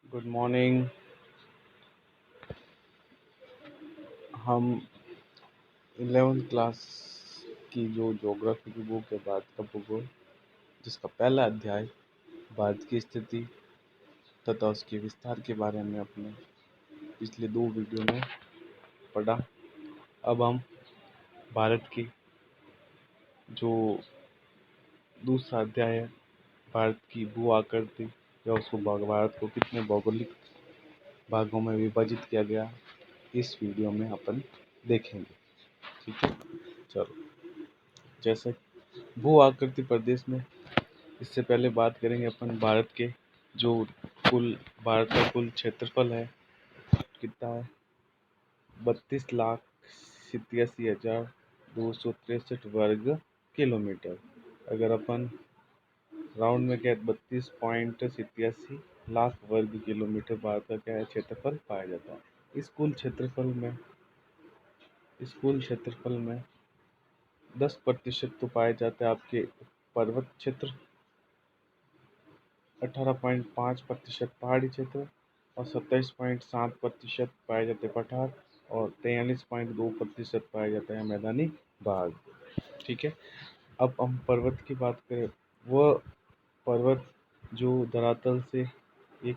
Good morning. हम 11th class की जो ज्योग्राफी की बुक है, भारत का भूगोल, जिसका पहला अध्याय भारत की स्थिति तथा उसके विस्तार के बारे में अपने पिछले 2 वीडियो में पढ़ा। अब हम भारत की जो दूसरा अध्याय है, भारत की भू आकृति या उसको भारत को कितने भौगोलिक भागों में विभाजित किया गया, इस वीडियो में अपन देखेंगे। ठीक है, चलो। जैसे भू आकृति प्रदेश में, इससे पहले बात करेंगे अपन भारत के जो भारत का कुल क्षेत्रफल है कितना है, 32,87,263 वर्ग किलोमीटर। अगर अपन राउंड में क्या 32.87 लाख वर्ग किलोमीटर भारत का क्या है क्षेत्रफल पाया जाता है। इस कुल क्षेत्रफल में 10% तो पाए जाते हैं आपके पर्वत क्षेत्र, 18.5% पहाड़ी क्षेत्र और 27.7% पाए जाते पठार और 43.2% पाया जाता है मैदानी भाग। ठीक है, अब हम पर्वत की बात करें, वह पर्वत जो धरातल से एक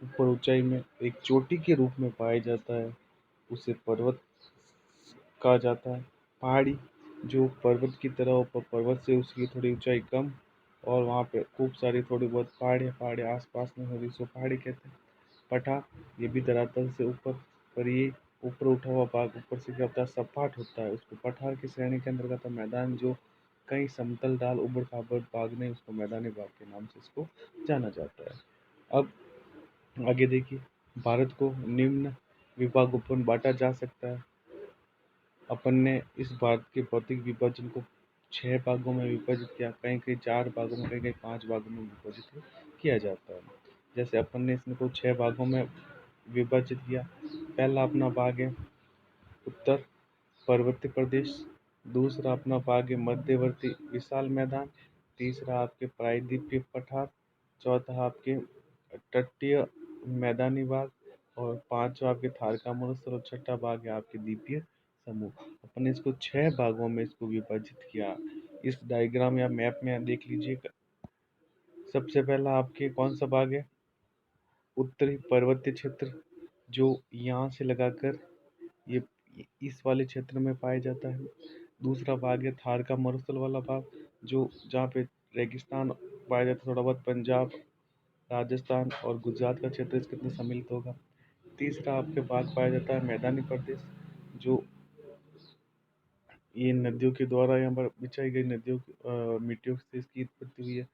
ऊपर ऊंचाई में एक चोटी के रूप में पाया जाता है, उसे पर्वत कहा जाता है। पहाड़ी जो पर्वत की तरह ऊपर, पर्वत से उसकी थोड़ी ऊंचाई कम और वहाँ पे खूब सारी थोड़ी बहुत पहाड़ी आसपास में होगी, सो पहाड़ी कहते हैं। पठार ये भी धरातल से ऊपर, पर ये ऊपर उठा हुआ भाग ऊपर से क्या होता है, सपाट होता है, उसको पठार की श्रेणी के अंतर्गत है। मैदान जो कई समतल ढाल उबड़ खाबड़ भाग ने उसको मैदानी भाग के नाम से इसको जाना जाता है। अब आगे देखिए, भारत को निम्न विभागों में बांटा जा सकता है। अपन ने इस भारत के भौतिक विभाजन को 6 भागों में विभाजित किया, कहीं कहीं 4 भागों में, कहीं कहीं 5 भागों में विभाजित किया जाता है। जैसे अपन ने इसको 6 भागों में विभाजित किया। पहला अपना भाग है उत्तर पर्वतीय प्रदेश, दूसरा अपना भाग है मध्यवर्ती विशाल मैदान, तीसरा आपके प्रायद्वीपीय पठार, चौथा आपके तटीय मैदानी भाग और पांचवा आपके थार का मरुस्थल और छठा भाग है आपके द्वीपीय समूह। अपन ने इसको 6 भागों में इसको विभाजित किया। इस डायग्राम या मैप में देख लीजिए, सबसे पहला आपके कौन सा भाग है, उत्तरी पर्वतीय क्षेत्र, जो यहाँ से लगाकर ये इस वाले क्षेत्र में पाया जाता है। दूसरा भाग है थार का मरुस्थल वाला भाग, जो जहाँ पे रेगिस्तान पाया जाता है, थोड़ा बहुत पंजाब, राजस्थान और गुजरात का क्षेत्र इसके अंदर सम्मिलित होगा। तीसरा आपके भाग पाया जाता है मैदानी प्रदेश, जो ये नदियों के द्वारा यहाँ पर बिछाई गई मिट्टियों से इसकी उत्पत्ति हुई है।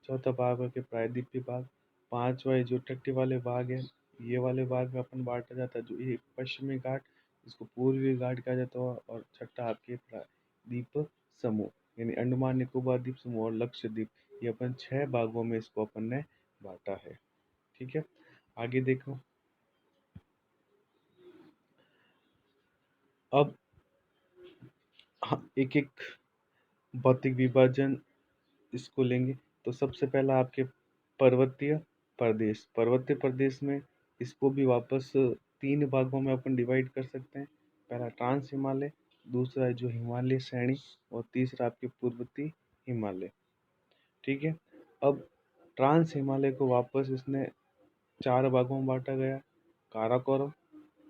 चौथा भाग है प्रायद्वीपीय भाग। पांचवा जो तट्टी वाले भाग है, ये वाले भाग में अपन बांटा जाता है, जो ये पश्चिमी घाट, इसको पूर्वी घाट कहा जाता है। और छठा आपके द्वीप समूह, यानी अंडमान निकोबार द्वीप समूह और लक्षद्वीप, ये अपन 6 भागों में इसको अपन ने बांटा है। ठीक है, आगे देखो। अब एक एक भौतिक विभाजन इसको लेंगे, तो सबसे पहला आपके पर्वतीय प्रदेश में इसको भी वापस 3 भागों में अपन डिवाइड कर सकते हैं। पहला ट्रांस हिमालय, दूसरा है जो हिमालय श्रेणी और तीसरा आपके पूर्वती हिमालय। ठीक है, अब ट्रांस हिमालय को वापस इसने 4 भागों में बांटा गया, काराकोरम,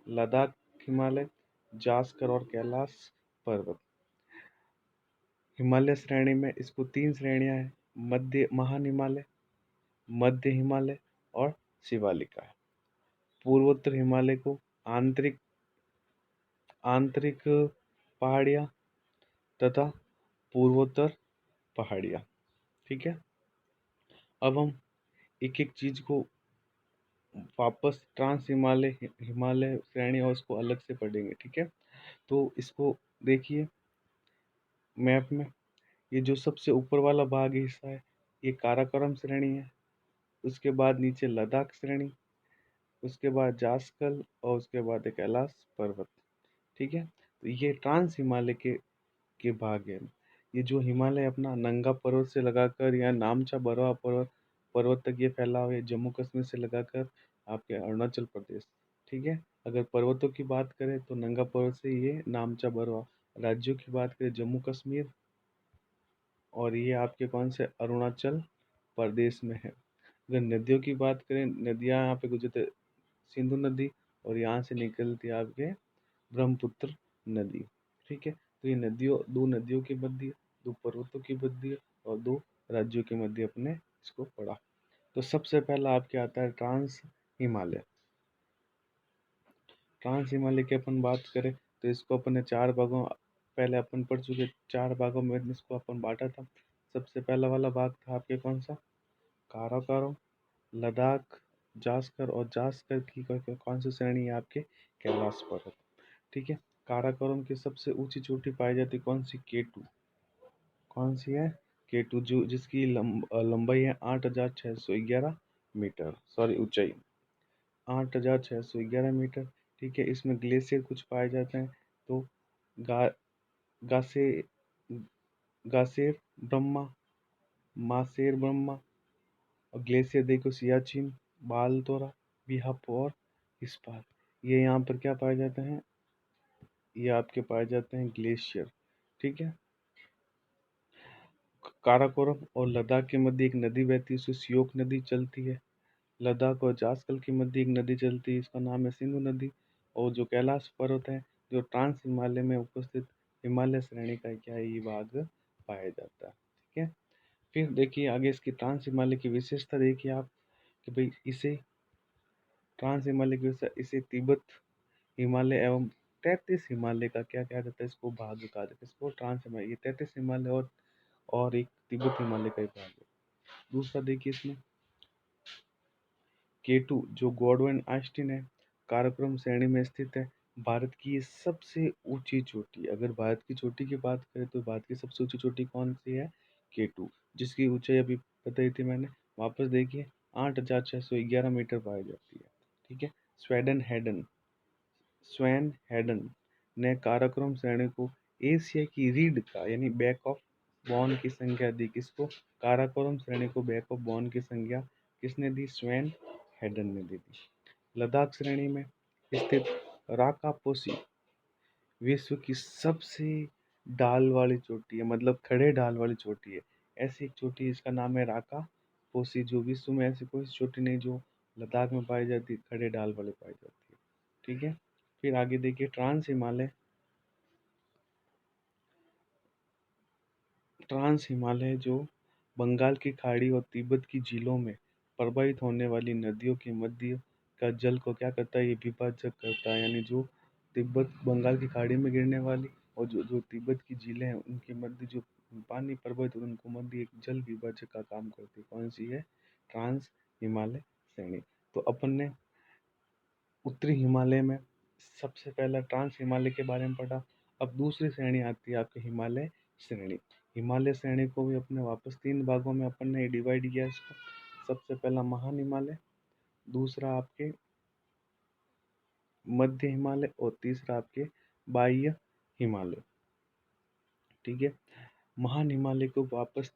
लद्दाख हिमालय, जास्कर और कैलाश पर्वत। हिमालय श्रेणी में इसको 3 श्रेणियां हैं, महान हिमालय, मध्य हिमालय और शिवालिका है। पूर्वोत्तर हिमालय को आंतरिक पहाड़ियाँ तथा पूर्वोत्तर पहाड़ियाँ। ठीक है, अब हम एक एक चीज को वापस ट्रांस हिमालय श्रेणी और इसको अलग से पढ़ेंगे। ठीक है, तो इसको देखिए मैप में, ये जो सबसे ऊपर वाला भाग हिस्सा है, ये काराकोरम श्रेणी है। उसके बाद नीचे लद्दाख श्रेणी, उसके बाद जास्कर और उसके बाद एक कैलाश पर्वत। ठीक है, तो ये ट्रांस हिमालय के भाग है। ये जो हिमालय अपना नंगा पर्वत से लगाकर या नामचा बरवा पर्वत पर्वत तक ये फैला हुआ है, जम्मू कश्मीर से लगाकर आपके अरुणाचल प्रदेश। ठीक है, अगर पर्वतों की बात करें तो नंगा पर्वत से ये नामचा बरवा। राज्यों की बात करें जम्मू कश्मीर, और ये आपके कौन से अरुणाचल प्रदेश में है। अगर नदियों की बात करें, नदियाँ यहाँ पे गुजरते सिंधु नदी, और यहाँ से निकलती है आपके ब्रह्मपुत्र नदी। ठीक है, तो ये नदियों, दो नदियों के मध्य, दो पर्वतों के मध्य, और दो राज्यों के मध्य अपने इसको पढ़ा। तो सबसे पहला आपके आता है ट्रांस हिमालय। ट्रांस हिमालय की अपन बात करें तो इसको अपन ने चार भागों, पहले अपन पढ़ चुके, चार भागों में इसको अपन बांटा था। सबसे पहला वाला भाग था आपके कौन सा, काराकोरम, लद्दाख, जास्कर, और जास्कर की कौन सी श्रेणी है आपके, कैलाश पर्वत। ठीक है, काराकोरम की सबसे ऊंची चोटी पाई जाती कौन सी, केटू। कौन सी है, केटू, जो जिसकी लंबाई है 8,611 मीटर, सॉरी ऊंचाई 8,611 मीटर। ठीक है, इसमें ग्लेशियर कुछ पाए जाते हैं, तो गा गासे गासेर ब्रह्मा, मासेर ब्रह्मा, और ग्लेशियर देखो सियाचिन, बालतोरा, बिहापो और इस्पात। ये यहाँ पर क्या पाए जाते हैं, ये आपके पाए जाते हैं ग्लेशियर। ठीक है, काराकोरम और लद्दाख के मध्य एक नदी बहती है, उसको सियोक नदी चलती है। लद्दाख और जास्कल के मध्य एक नदी चलती है, इसका नाम है सिंधु नदी। और जो कैलाश पर्वत है, जो ट्रांस हिमालय में उपस्थित हिमालय श्रेणी का क्या है, ये भाग पाया जाता है। ठीक है, फिर देखिए आगे इसकी ट्रांस हिमालय की विशेषता देखिए आप, कि भाई इसे ट्रांस हिमालय की विशेषता, इसे तिब्बत हिमालय एवं 33 हिमालय का क्या कहा जाता है, इसको भाग कहा जाता है। इसको ट्रांस हिमालय, ये 33 हिमालय और एक तिब्बत हिमालय का ही भाग है। दूसरा देखिए इसमें केटू, जो गॉडवाइन आस्टीन है, काराकोरम श्रेणी में स्थित है। भारत की ये सबसे ऊंची चोटी, अगर भारत की चोटी की बात करें तो भारत की सबसे ऊंची चोटी कौन सी है, केटू, जिसकी ऊंचाई अभी बताई थी मैंने। वापस देखिए 8,611 मीटर पाई जाती है। ठीक है, स्वैन हेडन ने काराकोरम श्रेणी को एशिया की रीढ़ का यानी बैक ऑफ बॉन की संज्ञा दी। किसको, काराकोरम श्रेणी को बैक ऑफ बॉन की संज्ञा किसने दी, स्वैन हेडन ने दे दी। लद्दाख श्रेणी में स्थित राकापोसी विश्व की सबसे ढाल वाली चोटी है, मतलब खड़े ढाल वाली चोटी है। ऐसी एक चोटी, इसका नाम है राकापोसी, जो विश्व में ऐसी कोई चोटी नहीं जो लद्दाख में पाई जाती, खड़े ढाल वाली पाई जाती है। ठीक है, फिर आगे देखिए ट्रांस हिमालय जो बंगाल की खाड़ी और तिब्बत की झीलों में प्रवाहित होने वाली नदियों के मध्य का जल को क्या करता है, ये विभाजक करता है। यानी जो तिब्बत बंगाल की खाड़ी में गिरने वाली और जो जो तिब्बत की झीलें हैं उनके मध्य जो पानी प्रवाहित होता है उनको मध्य एक जल विभाजक का काम करती है। कौन सी है, ट्रांस हिमालय श्रेणी। तो अपन ने उत्तरी हिमालय में सबसे पहला ट्रांस हिमालय के बारे में पढ़ा। अब दूसरी श्रेणी आती है आपकी हिमालय श्रेणी। हिमालय श्रेणी को भी अपने वापस तीन भागों में अपन ने डिवाइड किया इसको। सबसे पहला महान हिमालय, दूसरा आपके मध्य हिमालय, और तीसरा आपके बाह्य हिमालय। ठीक है, महान हिमालय को वापस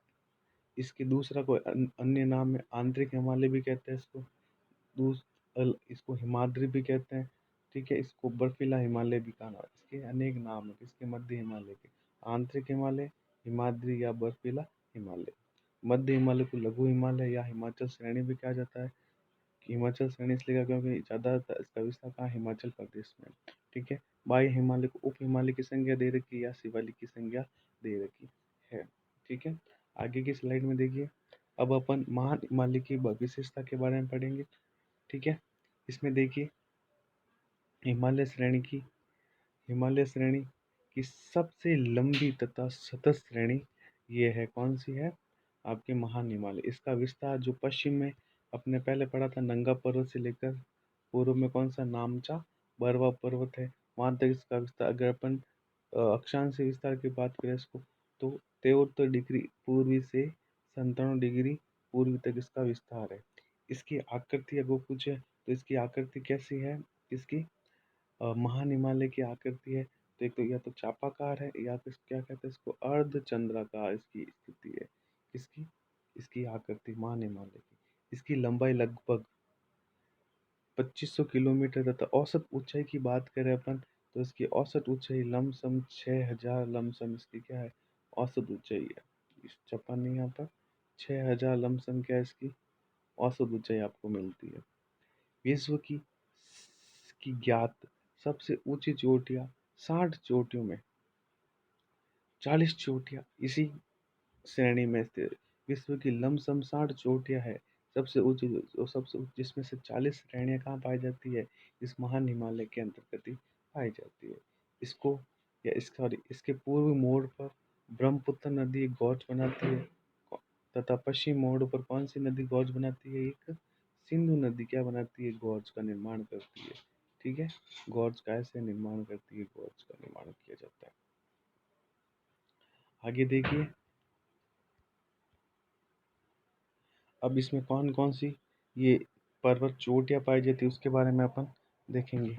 इसके दूसरा कोई अन्य नाम है, आंतरिक हिमालय भी कहते हैं इसको, इसको हिमाद्री भी कहते हैं। ठीक है, इसको बर्फीला हिमालय भी कहा, इसके अनेक नाम है। इसके मध्य हिमालय के आंतरिक हिमालय, हिमाद्री या बर्फीला हिमालय। मध्य हिमालय को लघु हिमालय या हिमाचल श्रेणी भी कहा जाता है। हिमाचल श्रेणी इसलिए कहा क्योंकि ज़्यादातर इसका विस्तार कहाँ, हिमाचल प्रदेश में। ठीक है, बाह्य हिमालय को उप हिमालय की संज्ञा दे रखी या शिवालिक की संज्ञा दे रखी है। ठीक है, आगे की स्लाइड में देखिए। अब अपन महान हिमालय की विशेषता के बारे में पढ़ेंगे। ठीक है, इसमें देखिए हिमालय श्रेणी की सबसे लंबी तथा सतत श्रेणी ये है, कौन सी है, आपके महान हिमालय। इसका विस्तार जो पश्चिम में अपने पहले पढ़ा था नंगा पर्वत से लेकर पूर्व में कौन सा, नामचा बरवा पर्वत है, वहां तक इसका विस्तार। अगर अपन अक्षांश विस्तार की बात करें इसको, तो 73 डिग्री पूर्वी से 97 डिग्री पूर्वी तक इसका विस्तार है। इसकी आकृति अगर पूछे तो इसकी आकृति कैसी है, इसकी महान हिमालय की आकृति है तो एक तो या तो चापाकार है, या तो क्या कहते हैं इसको, अर्ध चंद्राकार इसकी स्थिति है। इसकी इसकी आकृति महान हिमालय की। इसकी लंबाई लगभग 2500 किलोमीटर तथा औसत ऊंचाई की बात करें अपन, तो इसकी औसत ऊंचाई लमसम 6000 लमसम इसकी क्या है, औसत ऊंचाई है। इस छपा नहीं यहाँ पर, 6000 लमसम क्या है इसकी औसत ऊंचाई आपको मिलती है। विश्व की ज्ञात सबसे ऊंची चोटियां, 60 चोटियों में 40 चोटियां इसी श्रेणी में स्थित। विश्व की लमसम 60 चोटियां है, सबसे ऊंची सबसे जिसमें से 40 श्रेणियां कहाँ पाई जाती है, इस महान हिमालय के अंतर्गत ही पाई जाती है। इसको या इस सॉरी इसके पूर्व मोड़ पर ब्रह्मपुत्र नदी एक गौज बनाती है, तथा पश्चिम मोड़ पर कौन सी नदी गौज बनाती है, एक सिंधु नदी क्या बनाती है, गौज का निर्माण करती है। ठीक है, गौज का ऐसे निर्माण करती है, गौज का निर्माण किया जाता है। आगे देखिए, अब इसमें कौन कौन सी ये पर्वत चोटियां पाई जाती है उसके बारे में अपन देखेंगे।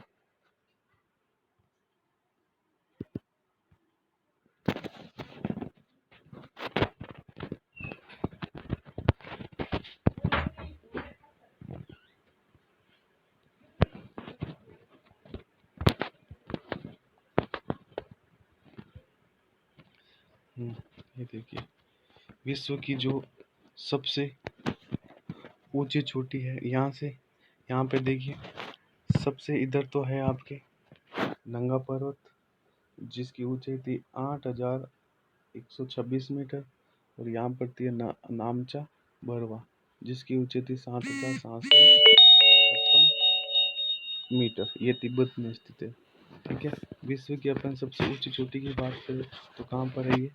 ये देखिए, विश्व की जो सबसे ऊंची चोटी है, यहाँ से यहाँ पे देखिए, सबसे इधर तो है आपके नंगा पर्वत, जिसकी ऊंचाई थी 8126 मीटर, और यहाँ पर थी नामचा बरवा, जिसकी ऊंचाई थी 7756 मीटर, ये तिब्बत में स्थित है। ठीक है, विश्व की अपन सबसे ऊंची चोटी की बात करें तो कहाँ पर है ये,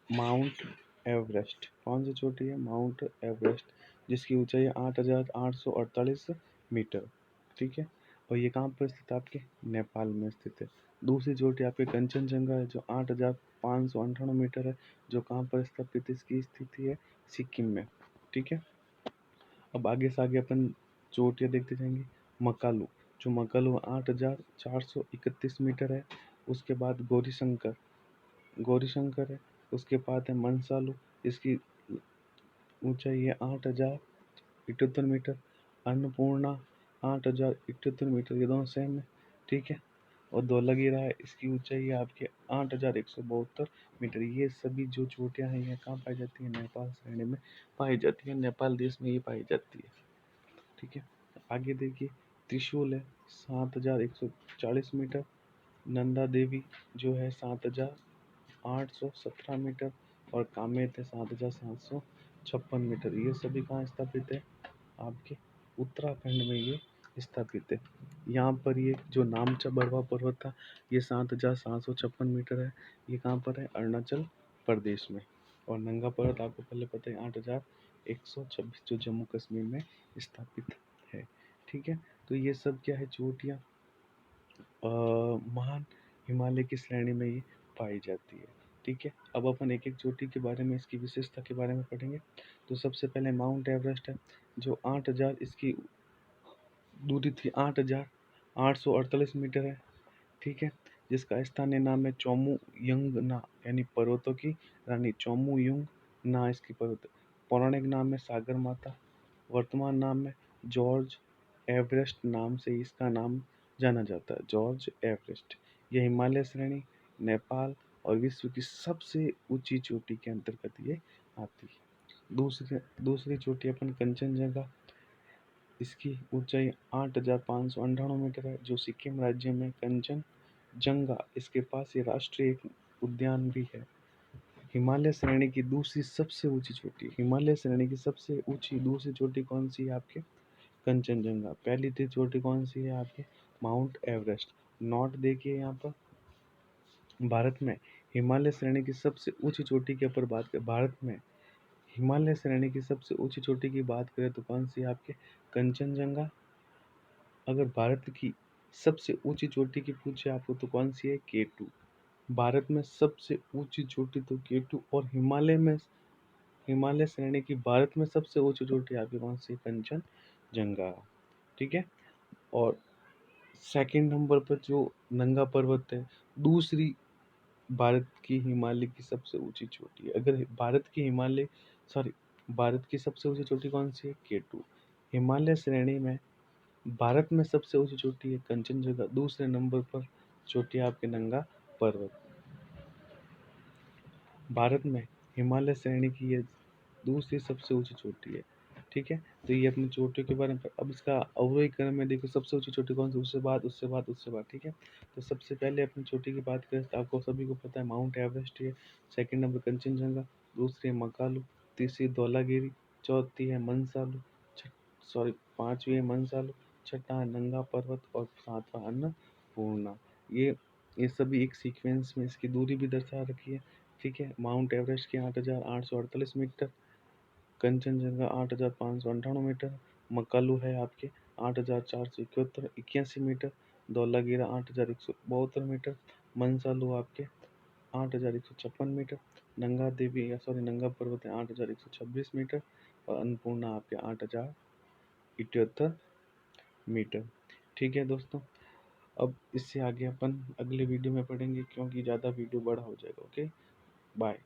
माउंट एवरेस्ट। कौन सी चोटी है, माउंट एवरेस्ट, जिसकी ऊंचाई 8848 मीटर। ठीक है, और ये कहाँ पर स्थित है, आपके नेपाल में स्थित है। दूसरी चोटी आपके कंचनजंगा है, जो 8598 मीटर है, जो कहाँ पर स्थापित, इसकी स्थिति है सिक्किम में। ठीक है, अब आगे से आगे अपन चोटियाँ देखते जाएंगे। मकालू, जो मकालू 8431 मीटर है। उसके बाद गौरीशंकर है। उसके बाद है मनसालू, इसकी ऊंचाई है 8078 मीटर। अन्नपूर्णा 8078 मीटर, ये दोनों सेम है। ठीक है, और धौलागिरी है, इसकी ऊंचाई है आपके 8172 मीटर। ये सभी जो चोटियां हैं, ये कहाँ पाई जाती है, नेपाल श्रेणी में पाई जाती है, नेपाल देश में ये पाई जाती है। ठीक है, आगे देखिए, त्रिशूल है 7140 मीटर। नंदा देवी जो है 7817 मीटर, और कामेत है 7756 मीटर। ये सभी कहाँ स्थापित है, आपके उत्तराखंड में ये स्थापित है। यहाँ पर ये जो नामचा बरवा पर्वत था, ये 7756 मीटर है। ये कहाँ पर है, अरुणाचल प्रदेश में। और नंगा पर्वत आपको पहले पता है 8126, जो जम्मू कश्मीर में स्थापित है। ठीक है, तो ये सब क्या है, चोटियाँ महान हिमालय की श्रेणी में ये पाई जाती है। ठीक है, अब अपन एक एक चोटी के बारे में, इसकी विशेषता के बारे में पढ़ेंगे। तो सबसे पहले माउंट एवरेस्ट है, जो 8000 इसकी दूरी थी, 8848 मीटर है। ठीक है, जिसका स्थानीय नाम है चोमू यंग ना, यानी पर्वतों की रानी, चोमू युंग ना इसकी पर्वत। पौराणिक नाम है सागर माता। वर्तमान नाम है जॉर्ज एवरेस्ट, नाम से इसका नाम जाना जाता है, जॉर्ज एवरेस्ट। यह हिमालय श्रेणी, नेपाल और विश्व की सबसे ऊंची चोटी के अंतर्गत ये आती है। दूसरी चोटी अपन कंचनजंगा, इसकी ऊंचाई 8598 मीटर है, जो सिक्किम राज्य में कंचनजंगा, इसके पास ये राष्ट्रीय उद्यान भी है। हिमालय श्रेणी की दूसरी सबसे ऊंची चोटी, हिमालय श्रेणी की सबसे ऊंची दूसरी चोटी कौन सी है, आपके कंचनजंगा। पहली थी चोटी कौन सी है, आपके माउंट एवरेस्ट। नोट देखिए यहाँ पर, भारत में हिमालय श्रेणी की सबसे ऊंची चोटी के ऊपर बात करें, भारत में हिमालय श्रेणी की सबसे ऊंची चोटी की बात करें तो कौन सी है, आपके कंचनजंगा। अगर भारत की सबसे ऊंची चोटी की पूछे आपको तो कौन सी है, K2। भारत में सबसे ऊंची चोटी तो K2, और हिमालय श्रेणी की भारत में सबसे ऊंची चोटी आपकी कौन सी है, कंचनजंगा। ठीक है, और सेकंड नंबर पर जो नंगा पर्वत है, दूसरी भारत की हिमालय की सबसे ऊंची चोटी है। अगर भारत की हिमालय सॉरी भारत की सबसे ऊंची चोटी कौन सी है? K2। हिमालय श्रेणी में भारत में सबसे ऊंची चोटी है कंचनजंगा, दूसरे नंबर पर चोटी है आपके नंगा पर्वत। भारत में हिमालय श्रेणी की ये दूसरी सबसे ऊंची चोटी है। ठीक है, तो ये अपनी चोटियों के बारे में। अब इसका अवरोही क्रम में देखो, सबसे ऊंची चोटी कौन सी, उससे बाद उससे बाद उससे बाद। ठीक है, तो सबसे पहले अपनी चोटी की बात करें तो आपको सभी को पता है माउंट एवरेस्ट है, सेकंड नंबर कंचनजंगा, दूसरी है मकालू, तीसरी धौलागिरी, चौथी है मनसालू, सॉरी पांचवी है मनसालू, छठा है नंगा पर्वत और सातवां अन्नपूर्णा। ये सभी एक सीक्वेंस में इसकी दूरी भी दर्शा रखी है। ठीक है, माउंट एवरेस्ट के 8,848 मीटर, कंचनजंगा 8,598 मीटर, मकालू है आपके 8,471 मीटर, धौलागिरा 8,172 मीटर, मनसालू आपके 8,156 मीटर, नंगा देवी या सॉरी नंगा पर्वत है 8,126 मीटर और अन्नपूर्णा आपके 8,078 मीटर। ठीक है दोस्तों, अब इससे आगे अपन अगले वीडियो में पढ़ेंगे क्योंकि ज़्यादा वीडियो बड़ा हो जाएगा। Okay, bye.